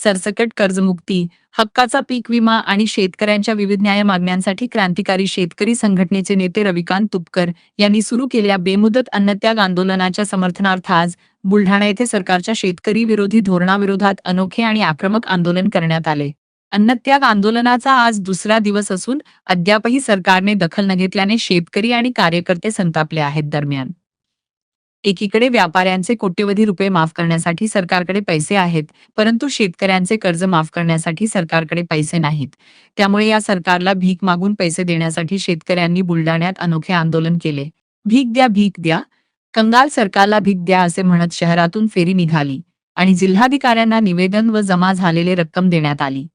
सरसकट कर्जमुक्ती, हक्काचा पीक विमा आणि शेतकऱ्यांच्या विविध न्याय मागण्यांसाठी क्रांतिकारी शेतकरी संघटनेचे नेते रविकांत तुपकर यांनी सुरू केलेल्या बेमुदत अन्नत्याग आंदोलनाच्या समर्थनार्थ आज बुलढाणा येथे सरकारच्या शेतकरी विरोधी धोरणाविरोधात अनोखे आणि आक्रमक आंदोलन करण्यात आले. अन्नत्याग आंदोलनाचा आज दुसरा दिवस असून अद्यापही सरकारने दखल न घेतल्याने शेतकरी आणि कार्यकर्ते संतापले आहेत. दरम्यान एकीकडे व्यापाऱ्यांचे कोट्यवधी रुपये माफ करण्यासाठी सरकारकडे पैसे आहेत, परंतु शेतकऱ्यांचे कर्ज माफ करण्यासाठी सरकारकडे पैसे नाहीत. त्यामुळे या सरकारला भीक मागून पैसे देण्यासाठी शेतकऱ्यांनी बुलढाण्यात अनोखे आंदोलन केले. भीक द्या, भीक द्या, कंगाल सरकारला भीक द्या असे म्हणत शहरातून फेरी निघाली आणि जिल्हाधिकाऱ्यांना निवेदन व जमा झालेले रक्कम देण्यात आली.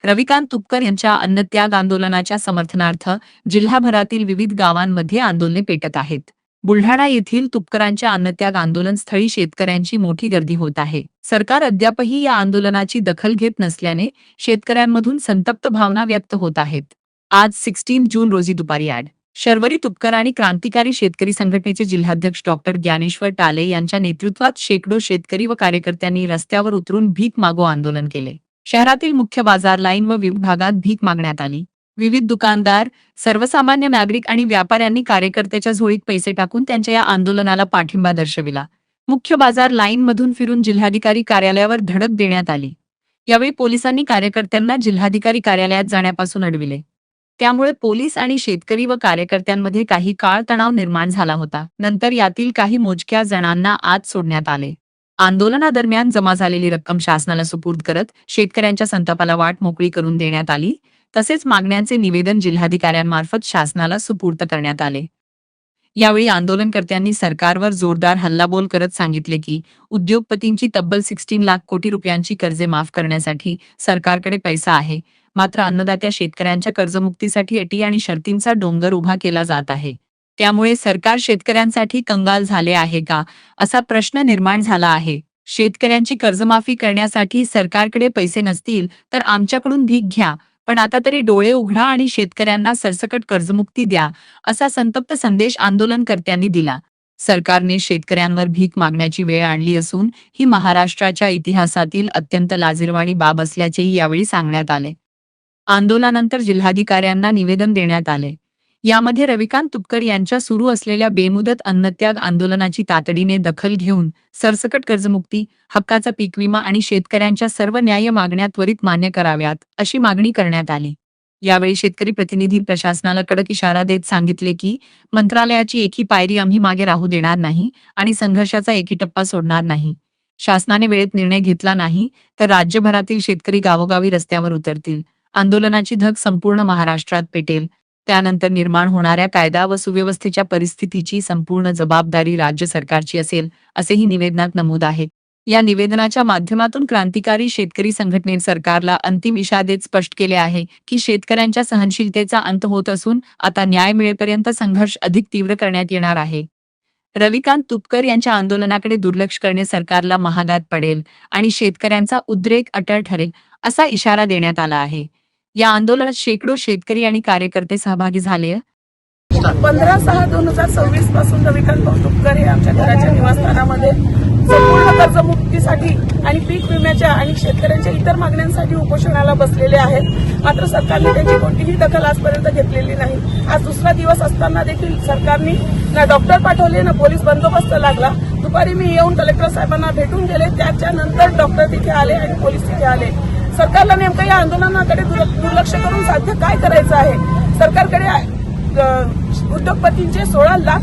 रविकांत तुपकर यांच्या अन्नत्याग आंदोलनाच्या समर्थनार्थ जिल्हाभरातील विविध गावांमध्ये आंदोलने पेटत आहेत. बुलढाणा येथील तुपकरांच्या अन्नत्याग आंदोलन स्थळी शेतकऱ्यांची मोठी गर्दी होत आहे. सरकार अद्यापही या आंदोलनाची दखल घेत नसल्याने शेतकऱ्यांमधून संतप्त भावना व्यक्त होत आहेत. आज 16 जून रोजी दुपारी शर्वरी तुपकर आणि क्रांतिकारी शेतकरी संघटनेचे जिल्हाध्यक्ष डॉक्टर ज्ञानेश्वर टाले यांच्या नेतृत्वात शेकडो शेतकरी व कार्यकर्त्यांनी रस्त्यावर उतरून भीक मागो आंदोलन केले. शहरातील मुख्य बाजार लाईन व विविध भागात भीक मागण्यात आली. विविध दुकानदार, सर्वसामान्य नागरिक आणि व्यापाऱ्यांनी कार्यकर्त्याच्या झोळीत पैसे टाकून त्यांच्या या आंदोलनाला पाठिंबा दर्शविला. मुख्य बाजार लाईन मधून फिरून जिल्हाधिकारी कार्यालयावर धडक देण्यात आली. यावेळी पोलिसांनी कार्यकर्त्यांना जिल्हाधिकारी कार्यालयात जाण्यापासून अडविले. त्यामुळे पोलीस आणि शेतकरी व कार्यकर्त्यांमध्ये काही काळ तणाव निर्माण झाला होता. नंतर यातील काही मोजक्या जणांना आत सोडण्यात आले. आंदोलनादरम्यान जमा झालेली रक्कम शासनाला सुपूर्द करत शेतकऱ्यांच्या संतापाला वाट मोकळी करून देण्यात आली. तसेच मागण्यांचे निवेदन जिल्हाधिकाऱ्यांमार्फत शासनाला सुपूर्द करण्यात आले. यावेळी आंदोलनकर्त्यांनी सरकारवर जोरदार हल्लाबोल करत सांगितले की उद्योगपतींची तब्बल 16 लाख कोटी रुपयांची कर्जे माफ करण्यासाठी सरकारकडे पैसा आहे, मात्र अन्नदात्या शेतकऱ्यांच्या कर्जमुक्तीसाठी अटी आणि शर्तींचा डोंगर उभा केला जात आहे. त्यामुळे सरकार शेतकऱ्यांसाठी कंगाल झाले आहे का, असा प्रश्न निर्माण झाला आहे. शेतकऱ्यांची कर्जमाफी करण्यासाठी सरकारकडे पैसे नसतील तर आमच्याकडून भीक घ्या, पण आता तरी डोळे उघडा आणि शेतकऱ्यांना सरसकट कर्जमुक्ती द्या, असा संतप्त संदेश आंदोलनकर्त्यांनी दिला. सरकारने शेतकऱ्यांवर भीक मागण्याची वेळ आणली असून ही महाराष्ट्राच्या इतिहासातील अत्यंत लाजिरवाणी बाब असल्याचेही यावेळी सांगण्यात आले. आंदोलनानंतर जिल्हाधिकाऱ्यांना निवेदन देण्यात आले. यामध्ये रविकांत तुपकर यांच्या सुरू असलेल्या बेमुदत अन्नत्याग आंदोलनाची तातडीने दखल घेऊन सरसकट कर्जमुक्ती, हक्काचा पीक विमा आणि शेतकऱ्यांच्या सर्व न्याय मागण्या त्वरित मान्य कराव्यात, अशी मागणी करण्यात आली. यावेळी शेतकरी प्रतिनिधी प्रशासनाला कडक इशारा देत सांगितले की मंत्रालयाची एकी पायरी आम्ही मागे राहू देणार नाही आणि संघर्षाचा एकही टप्पा सोडणार नाही. शासनाने वेळेत निर्णय घेतला नाही तर राज्यभरातील शेतकरी गावोगावी रस्त्यावर उतरतील. आंदोलनाची धग संपूर्ण महाराष्ट्रात पेटेल. त्यानंतर निर्माण होणाऱ्या कायदा व सुव्यवस्थेच्या परिस्थितीची संपूर्ण जबाबदारी राज्य सरकारची असेल, असेही निवेदनात नमूद आहे. या निवेदनाच्या माध्यमातून क्रांतिकारी शेतकरी संघटनेने सरकारला अंतिम इशारा देत स्पष्ट केले आहे की शेतकऱ्यांच्या सहनशीलतेचा अंत होत असून आता न्याय मिळेपर्यंत संघर्ष अधिक तीव्र करण्यात येणार आहे. रविकांत तुपकर यांच्या आंदोलनाकडे दुर्लक्ष करणे सरकारला महागात पडेल आणि शेतकऱ्यांचा उद्रेक अटळ ठरेल, असा इशारा देण्यात आला आहे. या आंदोलनात शेकडो शेतकरी आणि कार्यकर्ते सहभागी झाले. 15/6/2026 पासून रविकांत तुपकर हे आमच्या घराच्या निवासस्थानामध्ये संपूर्ण कर्जमुक्तीसाठी आणि पीक विम्याच्या आणि शेतकऱ्यांच्या इतर मागण्यांसाठी उपोषणाला बसलेले आहेत. मात्र सरकारने त्यांची कोणतीही दखल आजपर्यंत घेतलेली नाही. आज दुसरा दिवस असताना देखील सरकारने ना डॉक्टर पाठवले ना पोलीस बंदोबस्त लागला. दुपारी मी येऊन कलेक्टर साहेबांना भेटून गेले. त्याच्यानंतर डॉक्टर तिथे आले आणि पोलीस तिथे आले. सरकारला नेमकं या आंदोलनाकडे दुर्लक्ष करून साध्य काय करायचं आहे? सरकारकडे उद्योगपतींचे 16 लाख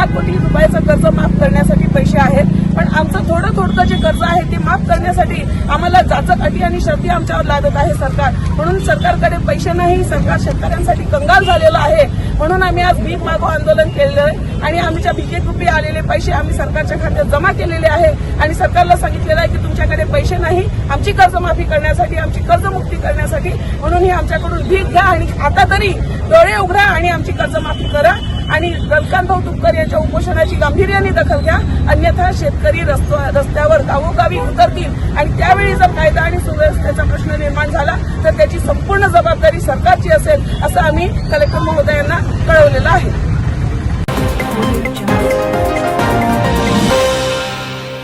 कोटी रुपयाचं कर्ज माफ करण्यासाठी पैसे आहेत, पण आमचं थोडं जे कर्ज आहे ते माफ करण्यासाठी आम्हाला जाचक अटी आणि शर्ती आमच्यावर लादत आहे सरकार. म्हणून सरकारकडे पैसे नाही, सरकार शेतकऱ्यांसाठी कंगाल झालेलं आहे. म्हणून आम्ही आज भीक मागो आंदोलन केलेलं आहे आणि आमच्या भीकेरूपी आलेले पैसे आम्ही सरकारच्या खात्यात जमा केलेले आहे आणि सरकारला सांगितलेलं आहे की तुमच्याकडे पैसे नाही आमची कर्जमाफी करण्यासाठी, आमची कर्जमुक्ती करण्यासाठी, म्हणून ही आमच्याकडून भीक घ्या आणि आता तरी डोळे उघडा आणि आमची कर्जमाफी करा आणि रविकांत तुपकर यांच्या उपोषणाची गांभीर्याने दखल घ्या. अन्यथा शेतकरी रस्त्यावर गावोगावी उतरतील आणि त्यावेळी जर कायदा आणि सुव्यवस्थेचा प्रश्न निर्माण झाला तर त्याची संपूर्ण जबाबदारी सरकारची असेल, असं आम्ही कलेक्टर महोदयांना कळवलेलं आहे.